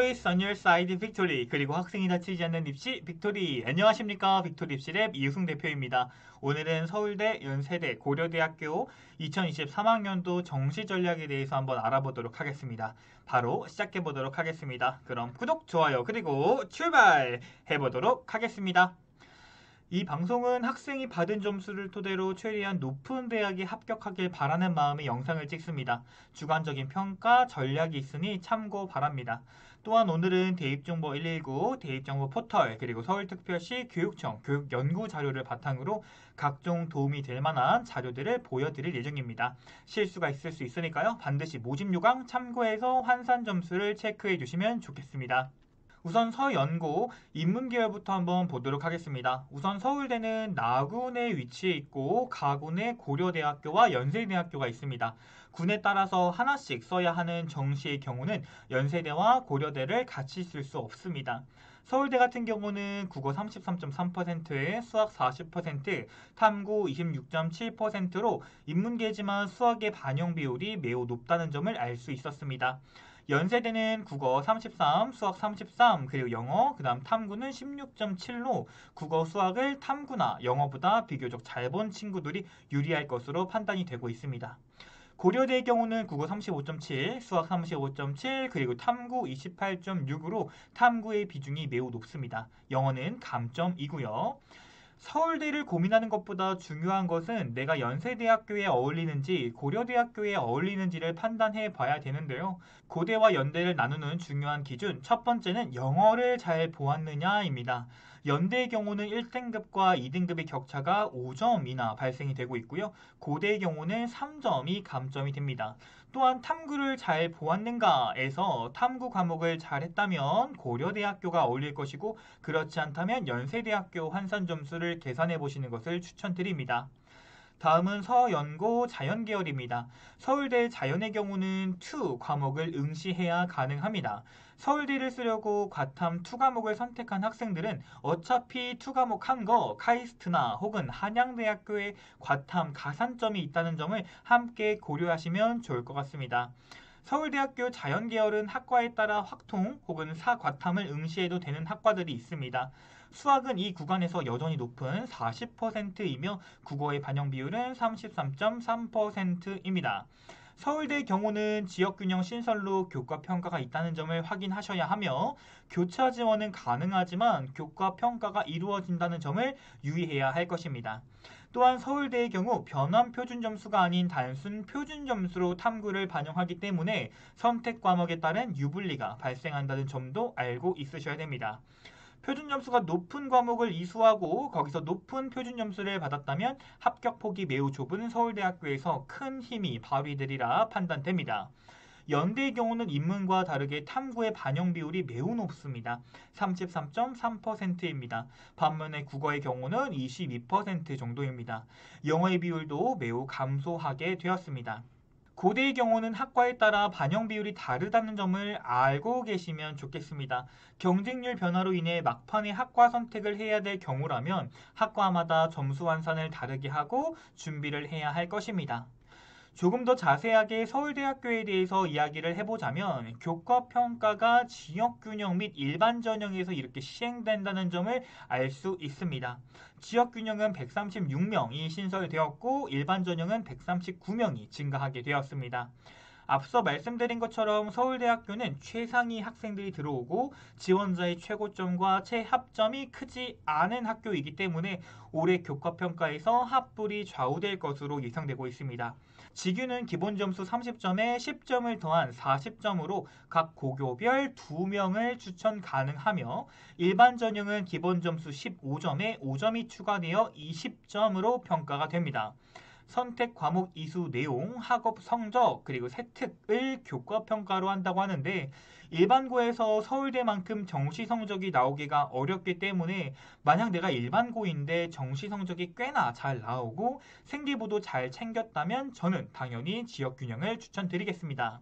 Always on your side, 빅토리. 그리고 학생이 다치지 않는 입시, 빅토리. 안녕하십니까. 빅토리 입시랩 이우승 대표입니다. 오늘은 서울대, 연세대, 고려대학교 2023학년도 정시 전략에 대해서 한번 알아보도록 하겠습니다. 바로 시작해보도록 하겠습니다. 그럼 구독, 좋아요, 그리고 출발해보도록 하겠습니다. 이 방송은 학생이 받은 점수를 토대로 최대한 높은 대학에 합격하길 바라는 마음의 영상을 찍습니다. 주관적인 평가, 전략이 있으니 참고 바랍니다. 또한 오늘은 대입정보 119, 대입정보 포털, 그리고 서울특별시 교육청 교육연구 자료를 바탕으로 각종 도움이 될 만한 자료들을 보여드릴 예정입니다. 실수가 있을 수 있으니까요. 반드시 모집 요강 참고해서 환산 점수를 체크해 주시면 좋겠습니다. 우선 서연고 인문계열부터 한번 보도록 하겠습니다. 우선 서울대는 나군에 위치해 있고 가군에 고려대학교와 연세대학교가 있습니다. 군에 따라서 하나씩 써야 하는 정시의 경우는 연세대와 고려대를 같이 쓸 수 없습니다. 서울대 같은 경우는 국어 33.3%에 수학 40%, 탐구 26.7%로 인문계지만 수학의 반영 비율이 매우 높다는 점을 알 수 있었습니다. 연세대는 국어 33, 수학 33, 그리고 영어, 그 다음 탐구는 16.7로 국어, 수학을 탐구나 영어보다 비교적 잘 본 친구들이 유리할 것으로 판단이 되고 있습니다. 고려대의 경우는 국어 35.7, 수학 35.7, 그리고 탐구 28.6으로 탐구의 비중이 매우 높습니다. 영어는 감점이고요. 서울대를 고민하는 것보다 중요한 것은 내가 연세대학교에 어울리는지 고려대학교에 어울리는지를 판단해 봐야 되는데요. 고대와 연대를 나누는 중요한 기준 첫 번째는 영어를 잘 보았느냐입니다. 연대의 경우는 1등급과 2등급의 격차가 5점이나 발생이 되고 있고요. 고대의 경우는 3점이 감점이 됩니다. 또한 탐구를 잘 보았는가에서 탐구 과목을 잘했다면 고려대학교가 어울릴 것이고 그렇지 않다면 연세대학교 환산 점수를 계산해 보시는 것을 추천드립니다. 다음은 서연고 자연계열입니다. 서울대 자연의 경우는 2 과목을 응시해야 가능합니다. 서울대를 쓰려고 과탐 2 과목을 선택한 학생들은 어차피 2 과목 한 거 카이스트나 혹은 한양대학교에 과탐 가산점이 있다는 점을 함께 고려하시면 좋을 것 같습니다. 서울대학교 자연계열은 학과에 따라 확통 혹은 사과탐을 응시해도 되는 학과들이 있습니다. 수학은 이 구간에서 여전히 높은 40%이며 국어의 반영 비율은 33.3%입니다. 서울대의 경우는 지역균형 신설로 교과 평가가 있다는 점을 확인하셔야 하며 교차 지원은 가능하지만 교과 평가가 이루어진다는 점을 유의해야 할 것입니다. 또한 서울대의 경우 변환 표준 점수가 아닌 단순 표준 점수로 탐구를 반영하기 때문에 선택 과목에 따른 유불리가 발생한다는 점도 알고 있으셔야 됩니다. 표준 점수가 높은 과목을 이수하고 거기서 높은 표준 점수를 받았다면 합격 폭이 매우 좁은 서울대학교에서 큰 힘이 발휘되리라 판단됩니다. 연대의 경우는 인문과 다르게 탐구의 반영 비율이 매우 높습니다. 33.3%입니다. 반면에 국어의 경우는 22% 정도입니다. 영어의 비율도 매우 감소하게 되었습니다. 고대의 경우는 학과에 따라 반영 비율이 다르다는 점을 알고 계시면 좋겠습니다. 경쟁률 변화로 인해 막판에 학과 선택을 해야 될 경우라면 학과마다 점수 환산을 다르게 하고 준비를 해야 할 것입니다. 조금 더 자세하게 서울대학교에 대해서 이야기를 해보자면 교과 평가가 지역균형 및 일반 전형에서 이렇게 시행된다는 점을 알 수 있습니다. 지역균형은 136명이 신설되었고 일반 전형은 139명이 증가하게 되었습니다. 앞서 말씀드린 것처럼 서울대학교는 최상위 학생들이 들어오고 지원자의 최고점과 최합점이 크지 않은 학교이기 때문에 올해 교과평가에서 합불이 좌우될 것으로 예상되고 있습니다. 지규는 기본 점수 30점에 10점을 더한 40점으로 각 고교별 2명을 추천 가능하며 일반 전형은 기본 점수 15점에 5점이 추가되어 20점으로 평가가 됩니다. 선택 과목 이수 내용, 학업 성적, 그리고 세특을 교과 평가로 한다고 하는데 일반고에서 서울대만큼 정시 성적이 나오기가 어렵기 때문에 만약 내가 일반고인데 정시 성적이 꽤나 잘 나오고 생기부도 잘 챙겼다면 저는 당연히 지역균형을 추천드리겠습니다.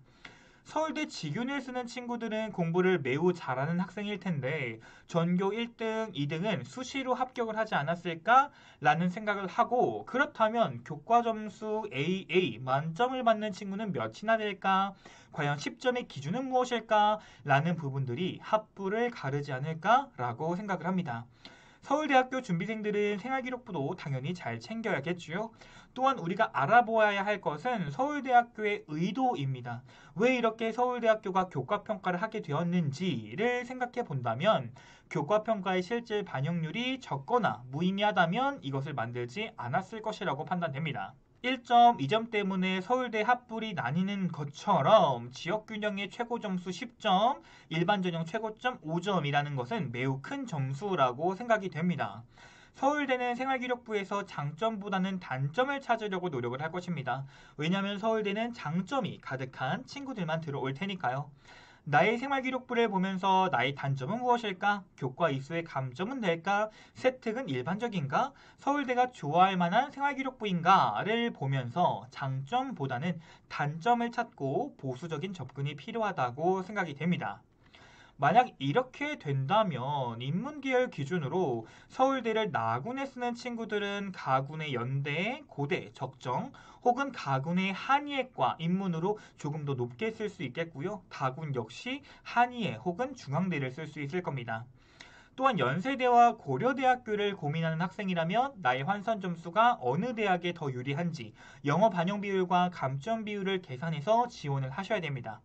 서울대 직윤을 쓰는 친구들은 공부를 매우 잘하는 학생일 텐데 전교 1등, 2등은 수시로 합격을 하지 않았을까? 라는 생각을 하고 그렇다면 교과 점수 AA 만점을 받는 친구는 몇이나 될까? 과연 10점의 기준은 무엇일까? 라는 부분들이 합부를 가르지 않을까? 라고 생각을 합니다. 서울대학교 준비생들은 생활기록부도 당연히 잘 챙겨야겠지요. 또한 우리가 알아보아야 할 것은 서울대학교의 의도입니다. 왜 이렇게 서울대학교가 교과평가를 하게 되었는지를 생각해 본다면 교과평가의 실질 반영률이 적거나 무의미하다면 이것을 만들지 않았을 것이라고 판단됩니다. 1점, 2점 때문에 서울대 합불이 나뉘는 것처럼 지역균형의 최고 점수 10점, 일반 전형 최고점 5점이라는 것은 매우 큰 점수라고 생각이 됩니다. 서울대는 생활기록부에서 장점보다는 단점을 찾으려고 노력을 할 것입니다. 왜냐하면 서울대는 장점이 가득한 친구들만 들어올 테니까요. 나의 생활기록부를 보면서 나의 단점은 무엇일까? 교과 이수의 감점은 될까? 세특은 일반적인가? 서울대가 좋아할 만한 생활기록부인가를 보면서 장점보다는 단점을 찾고 보수적인 접근이 필요하다고 생각이 됩니다. 만약 이렇게 된다면 인문계열 기준으로 서울대를 나군에 쓰는 친구들은 가군의 연대, 고대, 적정 혹은 가군의 한의예과 인문으로 조금 더 높게 쓸 수 있겠고요. 다군 역시 한의예 혹은 중앙대를 쓸 수 있을 겁니다. 또한 연세대와 고려대학교를 고민하는 학생이라면 나의 환산 점수가 어느 대학에 더 유리한지 영어 반영 비율과 감점 비율을 계산해서 지원을 하셔야 됩니다.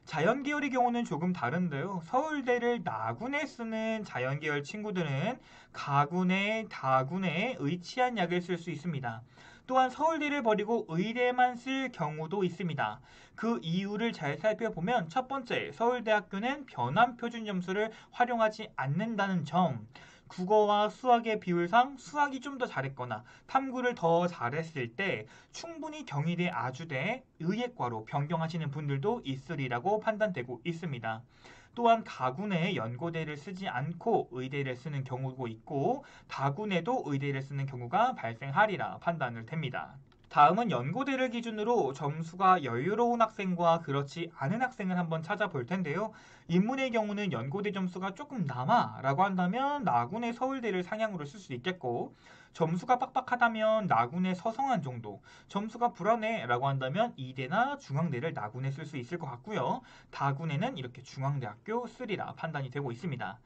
자연계열의 경우는 조금 다른데요. 서울대를 나군에 쓰는 자연계열 친구들은 가군에, 다군에 의치한 약을 쓸 수 있습니다. 또한 서울대를 버리고 의대만 쓸 경우도 있습니다. 그 이유를 잘 살펴보면 첫 번째, 서울대학교는 변환 표준 점수를 활용하지 않는다는 점. 국어와 수학의 비율상 수학이 좀 더 잘했거나 탐구를 더 잘했을 때 충분히 경희대, 아주대, 의예과로 변경하시는 분들도 있으리라고 판단되고 있습니다. 또한 가군에 연고대를 쓰지 않고 의대를 쓰는 경우도 있고 다군에도 의대를 쓰는 경우가 발생하리라 판단을 됩니다. 다음은 연고대를 기준으로 점수가 여유로운 학생과 그렇지 않은 학생을 한번 찾아볼 텐데요. 인문의 경우는 연고대 점수가 조금 남아 라고 한다면 나군의 서울대를 상향으로 쓸 수 있겠고 점수가 빡빡하다면 나군의 서성한 정도, 점수가 불안해 라고 한다면 이대나 중앙대를 나군에 쓸 수 있을 것 같고요. 다군에는 이렇게 중앙대학교 쓰리라 판단이 되고 있습니다.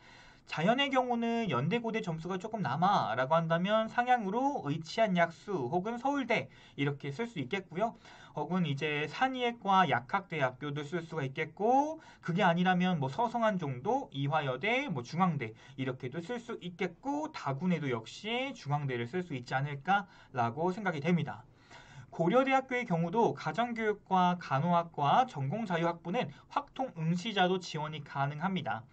자연의 경우는 연대고대 점수가 조금 남아 라고 한다면 상향으로 의치한 약수 혹은 서울대 이렇게 쓸 수 있겠고요. 혹은 이제 산의예과 약학대학교도 쓸 수가 있겠고 그게 아니라면 뭐 서성한 정도, 이화여대, 뭐 중앙대 이렇게도 쓸 수 있겠고 다군에도 역시 중앙대를 쓸 수 있지 않을까라고 생각이 됩니다. 고려대학교의 경우도 가정교육과 간호학과 전공자유학부는 확통 응시자도 지원이 가능합니다.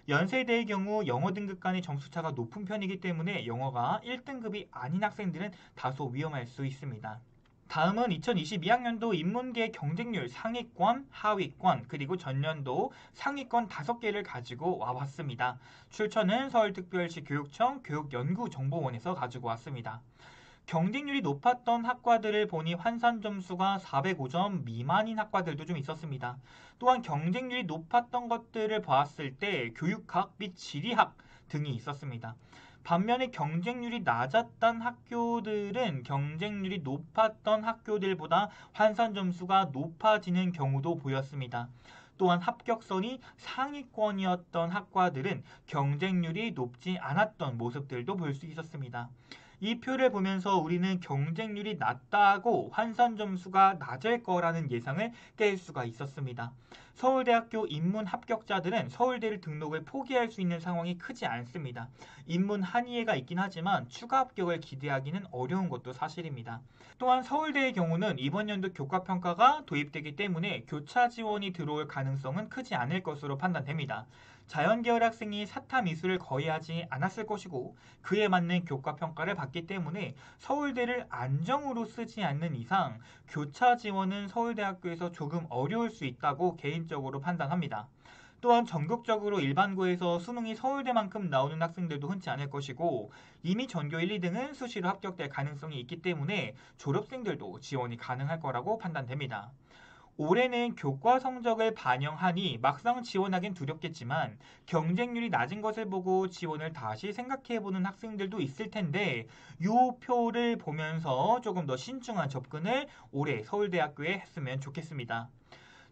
연세대의 경우 영어 등급 간의 점수차가 높은 편이기 때문에 영어가 1등급이 아닌 학생들은 다소 위험할 수 있습니다. 다음은 2022학년도 인문계 경쟁률 상위권, 하위권, 그리고 전년도 상위권 5개를 가지고 와봤습니다. 출처는 서울특별시 교육청 교육연구정보원에서 가지고 왔습니다. 경쟁률이 높았던 학과들을 보니 환산 점수가 405점 미만인 학과들도 좀 있었습니다. 또한 경쟁률이 높았던 것들을 보았을 때 교육학 및 지리학 등이 있었습니다. 반면에 경쟁률이 낮았던 학교들은 경쟁률이 높았던 학교들보다 환산 점수가 높아지는 경우도 보였습니다. 또한 합격선이 상위권이었던 학과들은 경쟁률이 높지 않았던 모습들도 볼 수 있었습니다. 이 표를 보면서 우리는 경쟁률이 낮다고 환산 점수가 낮을 거라는 예상을 깰 수가 있었습니다. 서울대학교 인문 합격자들은 서울대를 등록을 포기할 수 있는 상황이 크지 않습니다. 인문 한의예가 있긴 하지만 추가 합격을 기대하기는 어려운 것도 사실입니다. 또한 서울대의 경우는 이번 연도 교과평가가 도입되기 때문에 교차 지원이 들어올 가능성은 크지 않을 것으로 판단됩니다. 자연계열 학생이 사탐 이수를 거의 하지 않았을 것이고 그에 맞는 교과평가를 받기 때문에 서울대를 안정으로 쓰지 않는 이상 교차 지원은 서울대학교에서 조금 어려울 수 있다고 개인적으로 판단합니다. 또한 전국적으로 일반고에서 수능이 서울대만큼 나오는 학생들도 흔치 않을 것이고 이미 전교 1, 2등은 수시로 합격될 가능성이 있기 때문에 졸업생들도 지원이 가능할 거라고 판단됩니다. 올해는 교과 성적을 반영하니 막상 지원하긴 두렵겠지만 경쟁률이 낮은 것을 보고 지원을 다시 생각해보는 학생들도 있을 텐데 이 표를 보면서 조금 더 신중한 접근을 올해 서울대학교에 했으면 좋겠습니다.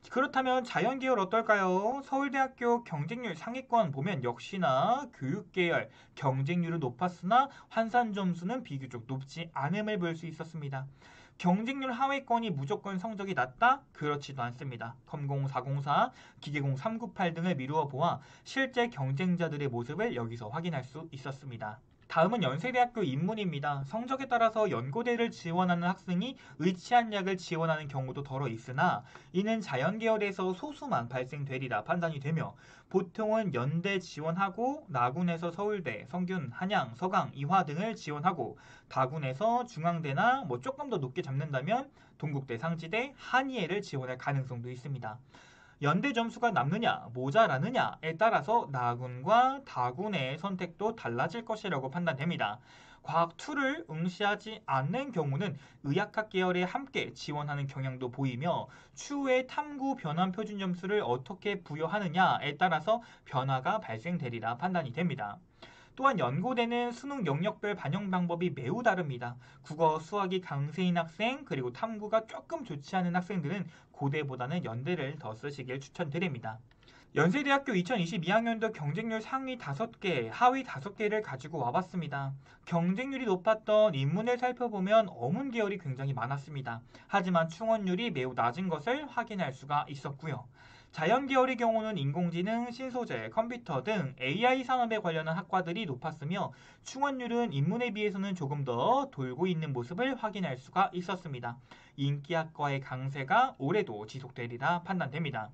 그렇다면 자연계열 어떨까요? 서울대학교 경쟁률 상위권 보면 역시나 교육계열 경쟁률은 높았으나 환산 점수는 비교적 높지 않음을 볼 수 있었습니다. 경쟁률 하위권이 무조건 성적이 낮다? 그렇지도 않습니다. 컴공 404, 기계공 398 등을 미루어 보아 실제 경쟁자들의 모습을 여기서 확인할 수 있었습니다. 다음은 연세대학교 인문입니다. 성적에 따라서 연고대를 지원하는 학생이 의치한 약을 지원하는 경우도 덜어 있으나 이는 자연계열에서 소수만 발생되리라 판단이 되며 보통은 연대 지원하고 나군에서 서울대, 성균, 한양, 서강, 이화 등을 지원하고 다군에서 중앙대나 조금 더 높게 잡는다면 동국대, 상지대, 한의예를 지원할 가능성도 있습니다. 연대 점수가 남느냐, 모자라느냐에 따라서 나군과 다군의 선택도 달라질 것이라고 판단됩니다. 과학2를 응시하지 않는 경우는 의학학 계열에 함께 지원하는 경향도 보이며 추후에 탐구 변환 표준 점수를 어떻게 부여하느냐에 따라서 변화가 발생되리라 판단이 됩니다. 또한 연고대는 수능 영역별 반영 방법이 매우 다릅니다. 국어, 수학이 강세인 학생, 그리고 탐구가 조금 좋지 않은 학생들은 고대보다는 연대를 더 쓰시길 추천드립니다. 연세대학교 2022학년도 경쟁률 상위 5개, 하위 5개를 가지고 와봤습니다. 경쟁률이 높았던 인문을 살펴보면 어문 계열이 굉장히 많았습니다. 하지만 충원율이 매우 낮은 것을 확인할 수가 있었고요. 자연 계열의 경우는 인공지능, 신소재, 컴퓨터 등 AI 산업에 관련한 학과들이 높았으며 충원율은 인문에 비해서는 조금 더 돌고 있는 모습을 확인할 수가 있었습니다. 인기학과의 강세가 올해도 지속되리라 판단됩니다.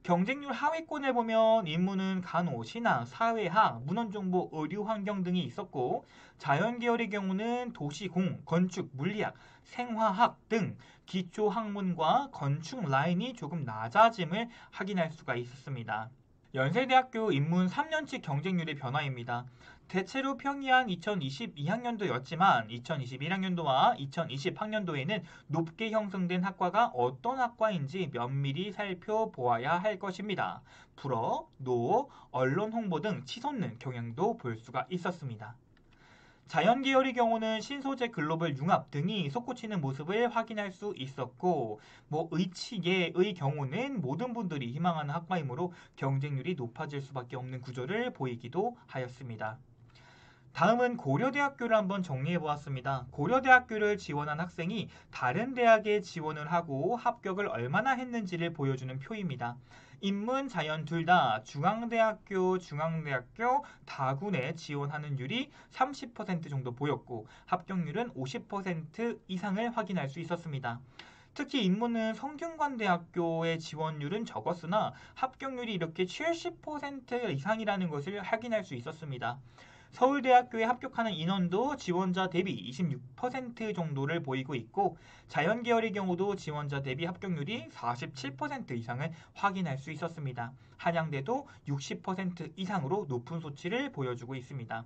경쟁률 하위권을 보면 인문은 간호, 신학, 사회학, 문헌정보, 의료환경 등이 있었고 자연계열의 경우는 도시공, 건축, 물리학, 생화학 등 기초학문과 건축 라인이 조금 낮아짐을 확인할 수가 있었습니다. 연세대학교 인문 3년치 경쟁률의 변화입니다. 대체로 평이한 2022학년도였지만 2021학년도와 2020학년도에는 높게 형성된 학과가 어떤 학과인지 면밀히 살펴보아야 할 것입니다. 불어, 노, 언론 홍보 등 치솟는 경향도 볼 수가 있었습니다. 자연계열의 경우는 신소재 글로벌 융합 등이 솟구치는 모습을 확인할 수 있었고 의치계의 경우는 모든 분들이 희망하는 학과이므로 경쟁률이 높아질 수밖에 없는 구조를 보이기도 하였습니다. 다음은 고려대학교를 한번 정리해보았습니다. 고려대학교를 지원한 학생이 다른 대학에 지원을 하고 합격을 얼마나 했는지를 보여주는 표입니다. 인문, 자연 둘 다 중앙대학교, 다군에 지원하는 율이 30% 정도 보였고 합격률은 50% 이상을 확인할 수 있었습니다. 특히 인문은 성균관대학교의 지원율은 적었으나 합격률이 이렇게 70% 이상이라는 것을 확인할 수 있었습니다. 서울대학교에 합격하는 인원도 지원자 대비 26% 정도를 보이고 있고 자연계열의 경우도 지원자 대비 합격률이 47% 이상을 확인할 수 있었습니다. 한양대도 60% 이상으로 높은 수치를 보여주고 있습니다.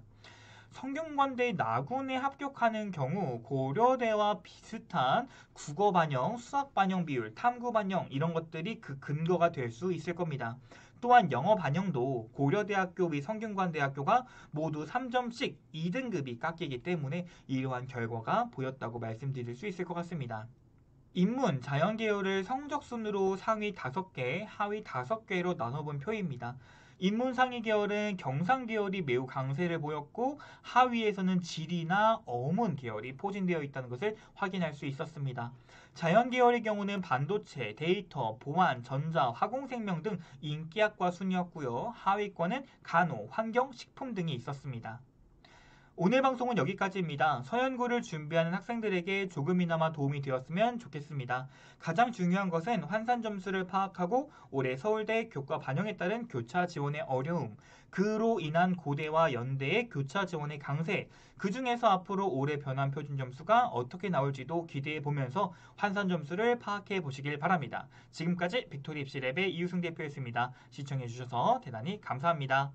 성균관대 나군에 합격하는 경우 고려대와 비슷한 국어 반영, 수학 반영 비율, 탐구 반영 이런 것들이 그 근거가 될 수 있을 겁니다. 또한 영어 반영도 고려대학교 및 성균관대학교가 모두 3점씩 2등급이 깎이기 때문에 이러한 결과가 보였다고 말씀드릴 수 있을 것 같습니다. 인문, 자연계열을 성적순으로 상위 5개, 하위 5개로 나눠본 표입니다. 인문 상위 계열은 경상 계열이 매우 강세를 보였고 하위에서는 지리나 어문 계열이 포진되어 있다는 것을 확인할 수 있었습니다. 자연 계열의 경우는 반도체, 데이터, 보안, 전자, 화공생명 등 인기학과 순이었고요. 하위권은 간호, 환경, 식품 등이 있었습니다. 오늘 방송은 여기까지입니다. 서연고를 준비하는 학생들에게 조금이나마 도움이 되었으면 좋겠습니다. 가장 중요한 것은 환산 점수를 파악하고 올해 서울대 교과 반영에 따른 교차 지원의 어려움, 그로 인한 고대와 연대의 교차 지원의 강세, 그 중에서 앞으로 올해 변환 표준 점수가 어떻게 나올지도 기대해 보면서 환산 점수를 파악해 보시길 바랍니다. 지금까지 빅토리 입시랩의 이유승 대표였습니다. 시청해 주셔서 대단히 감사합니다.